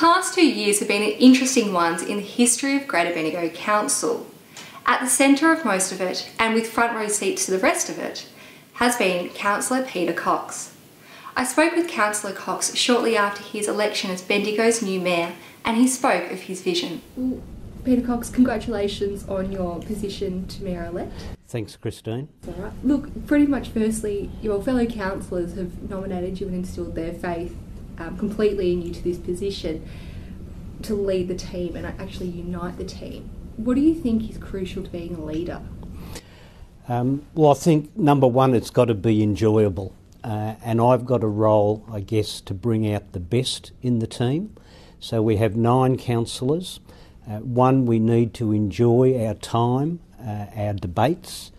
past 2 years have been interesting ones in the history of Greater Bendigo Council. At the centre of most of it, and with front row seats to the rest of it, has been Councillor Peter Cox. I spoke with Councillor Cox shortly after his election as Bendigo's new mayor, and he spoke of his vision. Well, Peter Cox, congratulations on your position to mayor-elect. Thanks, Christine. All right. Look, pretty much firstly, your fellow councillors have nominated you and instilled their faith completely in you to this position to lead the team and actually unite the team. What do you think is crucial to being a leader? Well, I think, number one, it's got to be enjoyable. And I've got a role, I guess, to bring out the best in the team. So we have 9 councillors. One, we need to enjoy our time, our debates,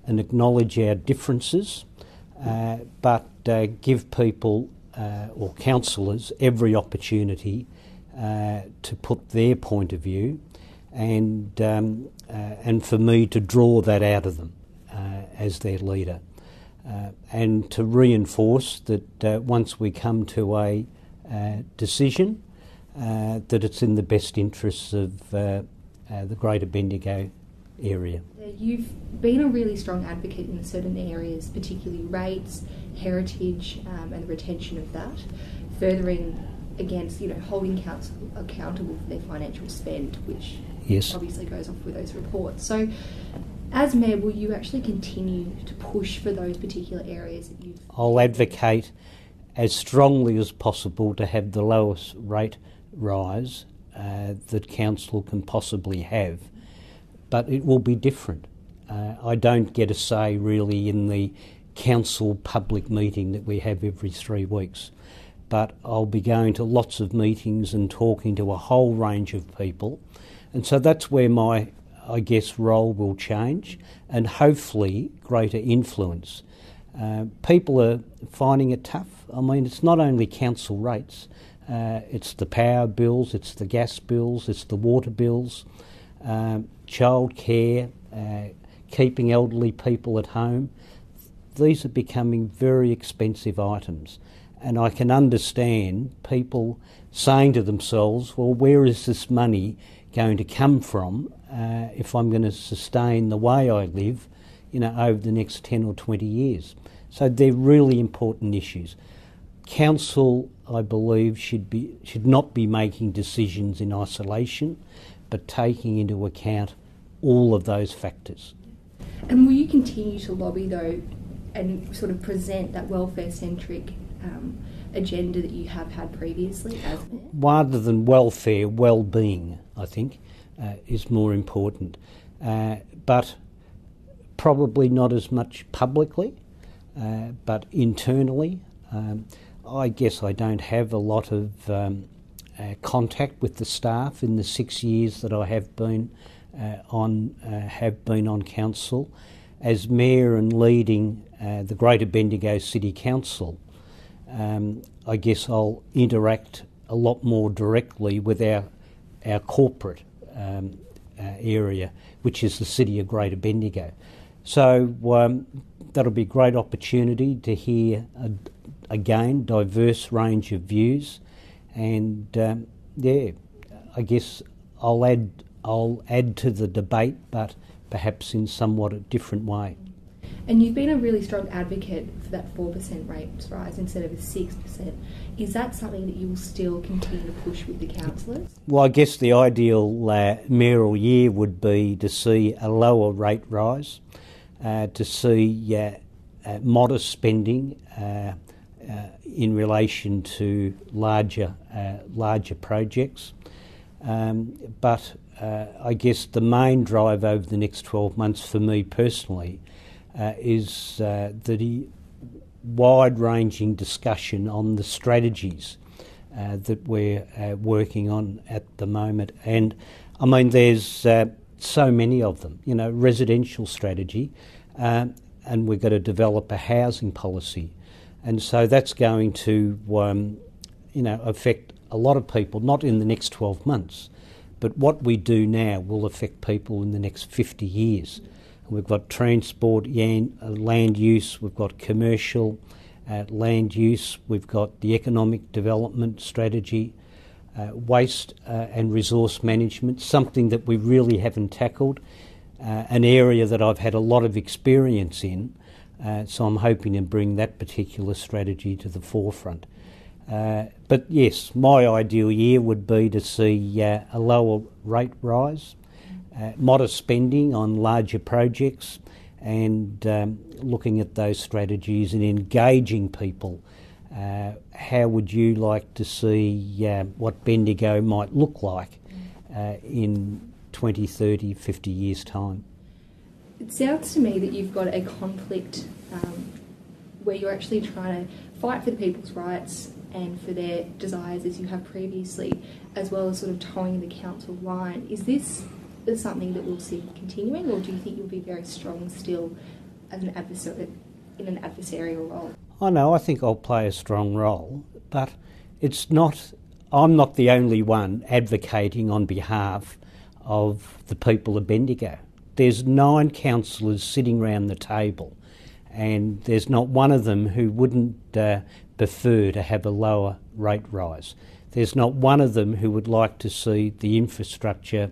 and acknowledge our differences, but give people or councillors every opportunity to put their point of view, and for me to draw that out of them as their leader, and to reinforce that once we come to a decision, that it's in the best interests of the Greater Bendigo area. You've been a really strong advocate in certain areas, particularly rates, heritage, and the retention of that, furthering against, holding council accountable for their financial spend, which obviously goes off with those reports. So, as mayor, will you actually continue to push for those particular areas that you've... I'll advocate as strongly as possible to have the lowest rate rise that council can possibly have, but it will be different. I don't get a say really in the council public meeting that we have every 3 weeks, but I'll be going to lots of meetings and talking to a whole range of people, and so that's where my, I guess, role will change, and hopefully greater influence. People are finding it tough. I mean, it's not only council rates, it's the power bills, it's the gas bills, it's the water bills, childcare, keeping elderly people at home. These are becoming very expensive items, and I can understand people saying to themselves, well, where is this money going to come from if I'm going to sustain the way I live, over the next 10 or 20 years. So they're really important issues. Council, I believe, should not be making decisions in isolation, but taking into account all of those factors. And will you continue to lobby, though, and sort of present that welfare-centric agenda that you have had previously as mayor? Rather than welfare, well-being, I think, is more important. But probably not as much publicly, but internally. I guess I don't have a lot of contact with the staff in the 6 years that I have been on council. As mayor and leading the Greater Bendigo City Council, I guess I'll interact a lot more directly with our corporate area, which is the city of Greater Bendigo. So that'll be a great opportunity to hear again diverse range of views, and I guess I'll add to the debate, but perhaps in somewhat a different way. And you've been a really strong advocate for that 4% rates rise instead of a 6%. Is that something that you will still continue to push with the councillors? Well, I guess the ideal mayoral year would be to see a lower rate rise, to see modest spending in relation to larger projects. But I guess the main drive over the next 12 months for me personally is the wide-ranging discussion on the strategies that we're working on at the moment. And I mean, there's so many of them, residential strategy, and we've got to develop a housing policy. And so that's going to, affect a lot of people, not in the next 12 months, but what we do now will affect people in the next 50 years. We've got transport, land use, we've got commercial land use, we've got the economic development strategy, waste and resource management, something that we really haven't tackled, an area that I've had a lot of experience in, so I'm hoping to bring that particular strategy to the forefront. But yes, my ideal year would be to see a lower rate rise, modest spending on larger projects, and looking at those strategies and engaging people. How would you like to see what Bendigo might look like in 20, 30, 50 years' time? It sounds to me that you've got a conflict where you're actually trying to fight for the people's rights and for their desires as you have previously, as well as sort of towing the council line. Is this something that we'll see continuing, or do you think you'll be very strong still as an adversary, in an adversarial role? I know, I think I'll play a strong role, but I'm not the only one advocating on behalf of the people of Bendigo. There's 9 councillors sitting round the table, and there's not one of them who wouldn't prefer to have a lower rate rise. There's not one of them who would like to see the infrastructure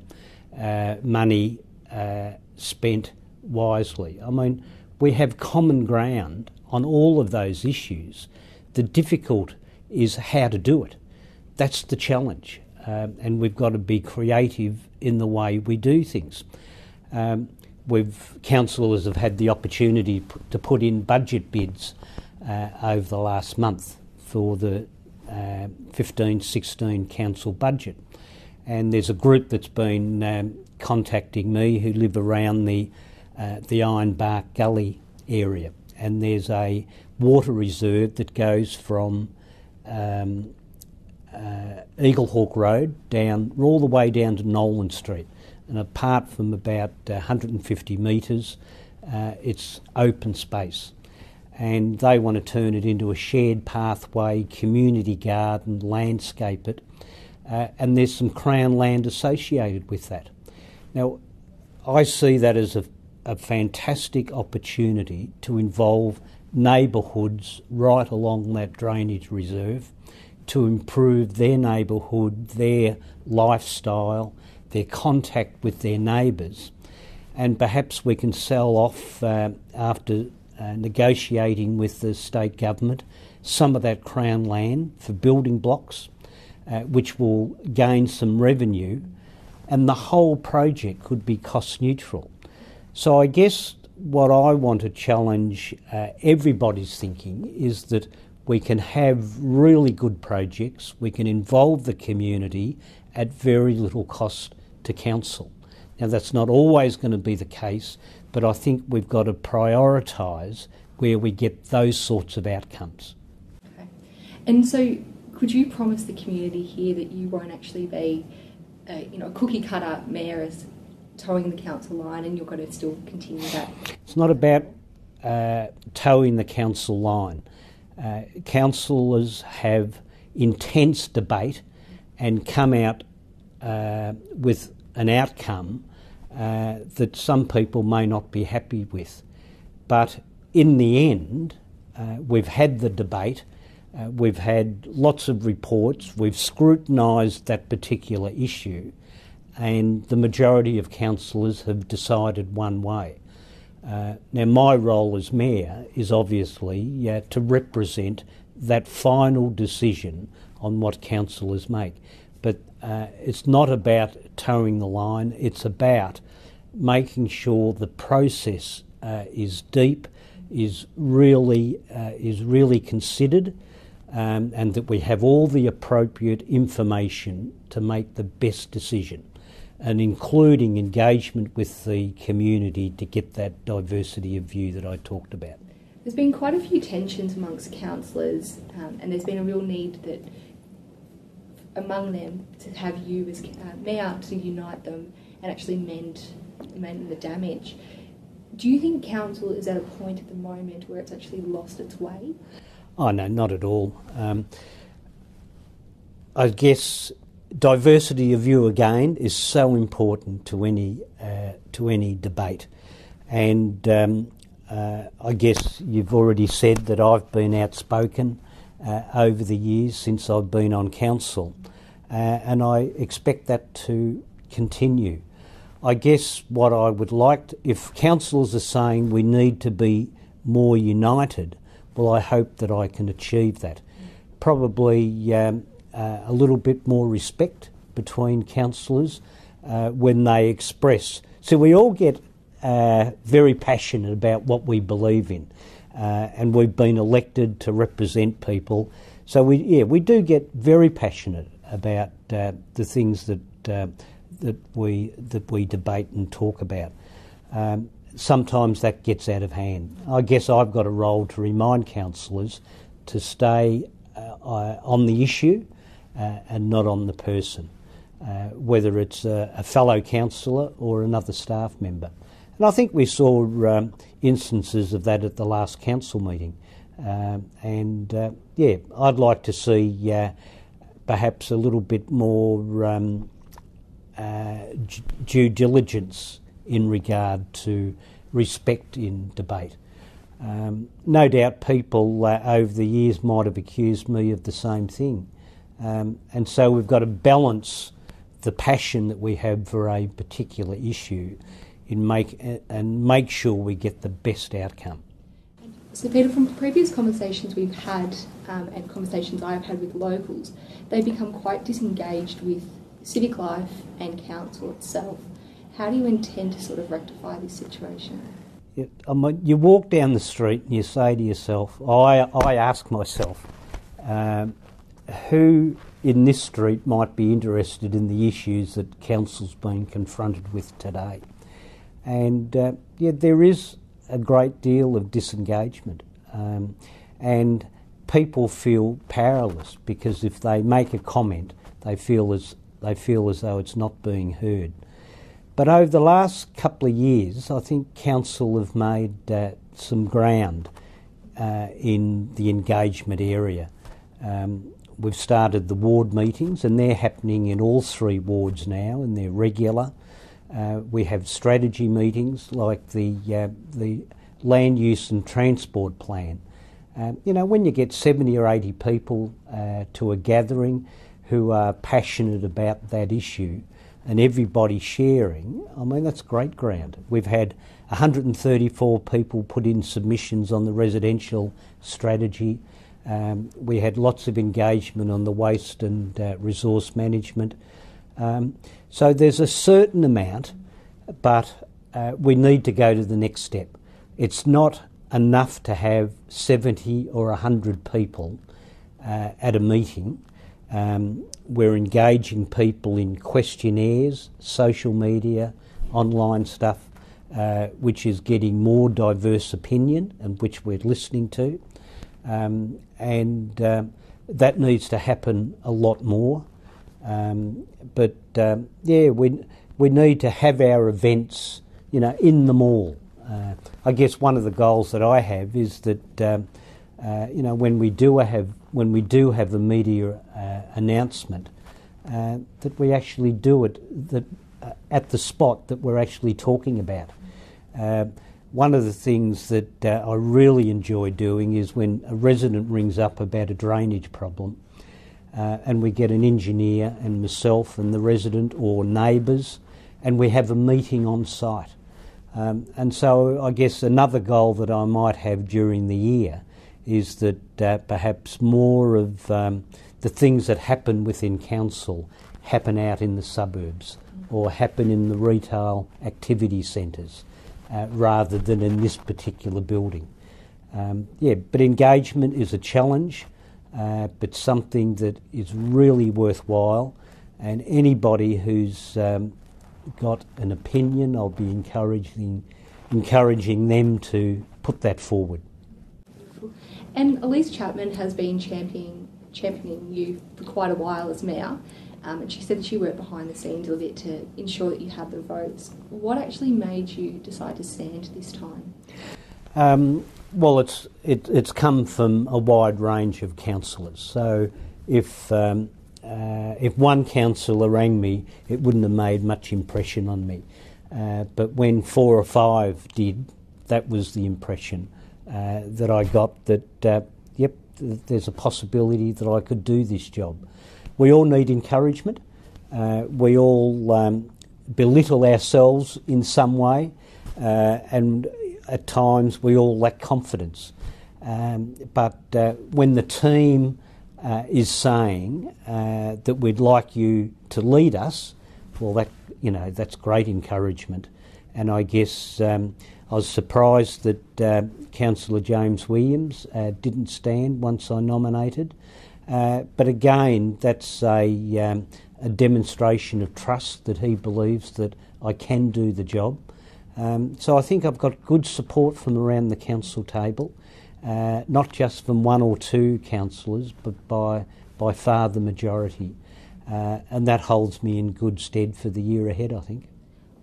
money spent wisely. I mean, we have common ground on all of those issues. The difficult is how to do it. That's the challenge, and we've got to be creative in the way we do things. Councillors have had the opportunity to put in budget bids over the last month for the 15-16 council budget, and there's a group that's been contacting me who live around the Ironbark Gully area, and there's a water reserve that goes from Eaglehawk Road down all the way down to Nolan Street, and apart from about 150 metres, it's open space, and they want to turn it into a shared pathway, community garden, landscape it, and there's some Crown land associated with that. Now, I see that as a fantastic opportunity to involve neighbourhoods right along that drainage reserve to improve their neighbourhood, their lifestyle, their contact with their neighbours, and perhaps we can sell off, after negotiating with the state government, some of that Crown land for building blocks, which will gain some revenue, and the whole project could be cost neutral. So I guess what I want to challenge everybody's thinking is that we can have really good projects, we can involve the community at very little cost to council. Now, that's not always going to be the case, but I think we've got to prioritise where we get those sorts of outcomes. Okay. And so could you promise the community here that you won't actually be a cookie-cutter mayor as towing the council line, and you're going to still continue that? It's not about towing the council line. Councillors have intense debate and come out with an outcome that some people may not be happy with. But in the end, we've had the debate, we've had lots of reports, we've scrutinised that particular issue, and the majority of councillors have decided one way. Now, my role as mayor is obviously to represent that final decision on what councillors make. But it's not about towing the line, it's about making sure the process is deep, is really considered, and that we have all the appropriate information to make the best decision, and including engagement with the community to get that diversity of view that I talked about. There's been quite a few tensions amongst councillors, and there's been a real need that among them to have you as mayor to unite them and actually mend the damage. Do you think council is at a point at the moment where it's actually lost its way? Oh no, not at all. I guess diversity of view again is so important to any debate, and I guess you've already said that I've been outspoken over the years since I've been on council, and I expect that to continue. I guess what I would like, if councillors are saying we need to be more united, well, I hope that I can achieve that. Probably a little bit more respect between councillors when they express. So we all get very passionate about what we believe in, and we've been elected to represent people. So we do get very passionate about the things that we debate and talk about. Sometimes that gets out of hand. I guess I've got a role to remind councillors to stay on the issue and not on the person, whether it's a fellow councillor or another staff member. And I think we saw instances of that at the last council meeting. I'd like to see perhaps a little bit more due diligence in regard to respect in debate. No doubt people over the years might have accused me of the same thing. And so we've got to balance the passion that we have for a particular issue and make sure we get the best outcome. So Peter, from previous conversations we've had and conversations I've had with locals, they've become quite disengaged with civic life and council itself. How do you intend to sort of rectify this situation? You walk down the street and you say to yourself, I ask myself, who in this street might be interested in the issues that council's been confronted with today? And there is a great deal of disengagement, and people feel powerless because if they make a comment, they feel as though it's not being heard. But over the last couple of years, I think council have made some ground in the engagement area. We've started the ward meetings, and they're happening in all 3 wards now, and they're regular. We have strategy meetings like the land use and transport plan. When you get 70 or 80 people to a gathering who are passionate about that issue and everybody sharing, I mean, that's great ground. We've had 134 people put in submissions on the residential strategy. We had lots of engagement on the waste and resource management. So there's a certain amount, but we need to go to the next step. It's not enough to have 70 or 100 people at a meeting. We're engaging people in questionnaires, social media, online stuff, which is getting more diverse opinion and which we're listening to. That needs to happen a lot more. We need to have our events, in the mall. I guess one of the goals that I have is that, when we do have a media announcement, that we actually do it at the spot that we're actually talking about. One of the things that I really enjoy doing is when a resident rings up about a drainage problem, and we get an engineer and myself and the resident or neighbours, and we have a meeting on site. And so I guess another goal that I might have during the year is that perhaps more of the things that happen within council happen out in the suburbs or happen in the retail activity centres rather than in this particular building. But engagement is a challenge, but something that is really worthwhile, and anybody who's got an opinion, I'll be encouraging them to put that forward. And Elise Chapman has been championing you for quite a while as Mayor, and she said that she worked behind the scenes a little bit to ensure that you had the votes. What actually made you decide to stand this time? Well, it's come from a wide range of councillors. So if one councillor rang me, it wouldn't have made much impression on me. But when 4 or 5 did, that was the impression that I got that, there's a possibility that I could do this job. we all need encouragement. We all belittle ourselves in some way, and at times we all lack confidence. But when the team is saying that we'd like you to lead us, well, that's great encouragement. And I guess I was surprised that Councillor James Williams didn't stand once I nominated. But again, that's a demonstration of trust that he believes that I can do the job. So I think I've got good support from around the council table, not just from one or two councillors, but by far the majority. And that holds me in good stead for the year ahead, I think.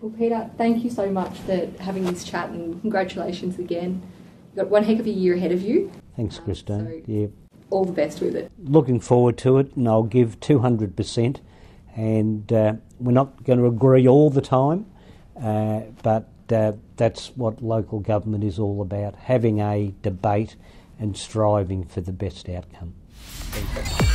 Well, Peter, thank you so much for having this chat, and congratulations again. You've got one heck of a year ahead of you. Thanks, Christine. So all the best with it. Looking forward to it, and I'll give 200%. And we're not going to agree all the time, but that's what local government is all about, having a debate and striving for the best outcome. Thank you.